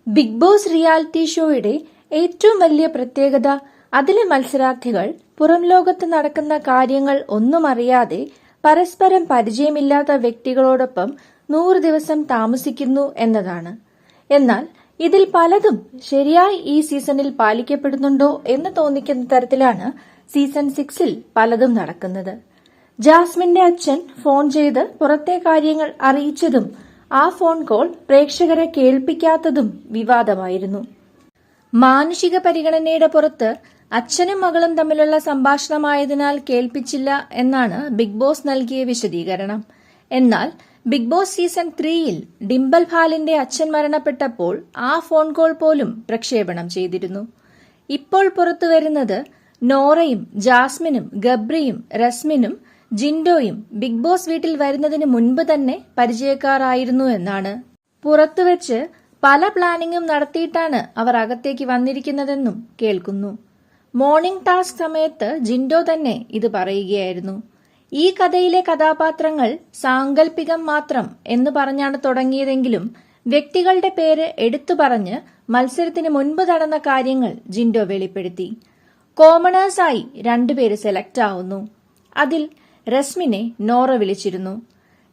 Big boss reality ഷോയുടെ ഏറ്റവും വലിയ പ്രത്യേകത അതിലെ മത്സരാർത്ഥികൾ പുറം ലോകത്ത് നടക്കുന്ന കാര്യങ്ങൾ ഒന്നും അറിയാതെ പരസ്പരം പരിചയമില്ലാത്ത വ്യക്തികളോടൊപ്പം 100 ദിവസം താമസിക്കുന്നു എന്നതാണ്. എന്നാൽ ഇതിൽ പലതും ശരിയായി ഈ സീസണിൽ പാലിക്കപ്പെടുന്നുണ്ടോ എന്ന് തോന്നിക്കുന്ന തരത്തിലാണ് സീസൺ 6-ൽ പലതും നടക്കുന്നത്. ജാസ്മിന്റെ അച്ഛൻ ഫോൺ ചെയ്ത് പുറത്തെ കാര്യങ്ങൾ അറിയിച്ചതും ആ ഫോൺ കോൾ പ്രേക്ഷകരെ കേൾപ്പിക്കാത്തതും വിവാദമായിരുന്നു. മാനുഷിക പരിഗണനയുടെ പുറത്ത് അച്ഛനും മകളും തമ്മിലുള്ള സംഭാഷണമായതിനാൽ കേൾപ്പിച്ചില്ല എന്നാണ് ബിഗ് ബോസ് നൽകിയ വിശദീകരണം. എന്നാൽ ബിഗ് ബോസ് സീസൺ 3-ൽ ഡിംബൽ ഭാലിന്റെ അച്ഛൻ മരണപ്പെട്ടപ്പോൾ ആ ഫോൺ കോൾ പോലും പ്രക്ഷേപണം ചെയ്തിരുന്നു. ഇപ്പോൾ പുറത്തുവരുന്നത് നോറയും ജാസ്മിനും ഗബ്രിയും റസ്മിനും ജിൻഡോയും ബിഗ് ബോസ് വീട്ടിൽ വരുന്നതിന് മുൻപ് തന്നെ പരിചയക്കാരായിരുന്നു എന്നാണ്. പുറത്തുവച്ച് പല പ്ലാനിങ്ങും നടത്തിയിട്ടാണ് അവർ അകത്തേക്ക് വന്നിരിക്കുന്നതെന്നും കേൾക്കുന്നു. മോർണിംഗ് ടാസ്ക് സമയത്ത് ജിൻഡോ തന്നെ ഇത് പറയുകയായിരുന്നു. ഈ കഥയിലെ കഥാപാത്രങ്ങൾ സാങ്കല്പികം മാത്രം എന്ന് പറഞ്ഞാണ് തുടങ്ങിയതെങ്കിലും വ്യക്തികളുടെ പേര് എടുത്തു പറഞ്ഞ് മത്സരത്തിന് മുൻപ് നടന്ന കാര്യങ്ങൾ ജിൻഡോ വെളിപ്പെടുത്തി. കോമണേഴ്സായി 2 പേര് സെലക്ട് ആവുന്നു. അതിൽ റസ്മിനെ നോറ വിളിച്ചിരുന്നു.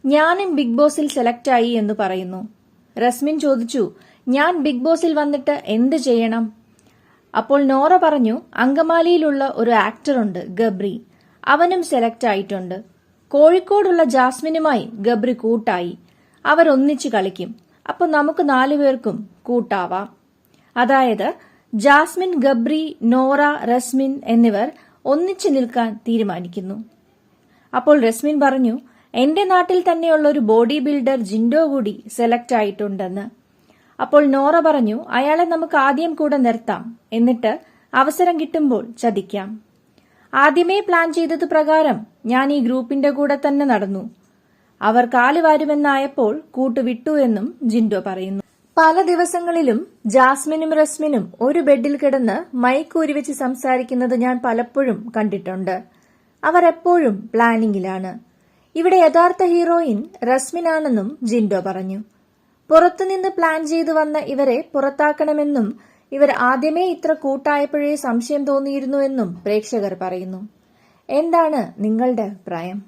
ഞാനും ബിഗ് ബോസിൽ സെലക്ട് ആയി എന്ന് പറയുന്നു. റസ്മിൻ ചോദിച്ചു, ഞാൻ ബിഗ് ബോസിൽ വന്നിട്ട് എന്ത് ചെയ്യണം? അപ്പോൾ നോറ പറഞ്ഞു, അങ്കമാലിയിലുള്ള ഒരു ആക്ടറുണ്ട് ഗബ്രി, അവനും സെലക്ട് ആയിട്ടുണ്ട്. കോഴിക്കോടുള്ള ജാസ്മിനുമായി ഗബ്രി കൂട്ടായി, അവരൊന്നിച്ച് കളിക്കും, അപ്പോൾ നമുക്ക് 4 പേർക്കും കൂട്ടാവാം. അതായത് ജാസ്മിൻ, ഗബ്രി, നോറ, റസ്മിൻ എന്നിവർ ഒന്നിച്ചു നിൽക്കാൻ തീരുമാനിക്കുന്നു. അപ്പോൾ റസ്മിൻ പറഞ്ഞു, എന്റെ നാട്ടിൽ തന്നെയുള്ള ഒരു ബോഡി ബിൽഡർ ജിൻഡോ കൂടി സെലക്ട് ആയിട്ടുണ്ടെന്ന്. അപ്പോൾ നോറ പറഞ്ഞു, അയാളെ നമുക്ക് ആദ്യം കൂടെ നിർത്താം, എന്നിട്ട് അവസരം കിട്ടുമ്പോൾ ചതിക്കാം. ആദ്യമേ പ്ലാൻ ചെയ്തത് പ്രകാരം ഞാൻ ഈ ഗ്രൂപ്പിന്റെ കൂടെ തന്നെ നടന്നു. അവർ കാലുവാരുമെന്നായപ്പോൾ കൂട്ടുവിട്ടു എന്നും ജിൻഡോ പറയുന്നു. പല ദിവസങ്ങളിലും ജാസ്മിനും റസ്മിനും ഒരു ബെഡിൽ കിടന്ന് മൈക്ക് ഊരിവെച്ച് സംസാരിക്കുന്നത് ഞാൻ പലപ്പോഴും കണ്ടിട്ടുണ്ട്. അവർ എപ്പോഴും പ്ലാനിങ്ങിലാണ്. ഇവിടെ യഥാർത്ഥ ഹീറോയിൻ റസ്മിനാണെന്നും ജിൻഡോ പറഞ്ഞു. പുറത്തുനിന്ന് പ്ലാൻ ചെയ്തു വന്ന ഇവരെ പുറത്താക്കണമെന്നും ഇവർ ആദ്യമേ ഇത്ര കൂട്ടായപ്പോഴേ സംശയം തോന്നിയിരുന്നുവെന്നും പ്രേക്ഷകർ പറയുന്നു. എന്താണ് നിങ്ങളുടെ അഭിപ്രായം?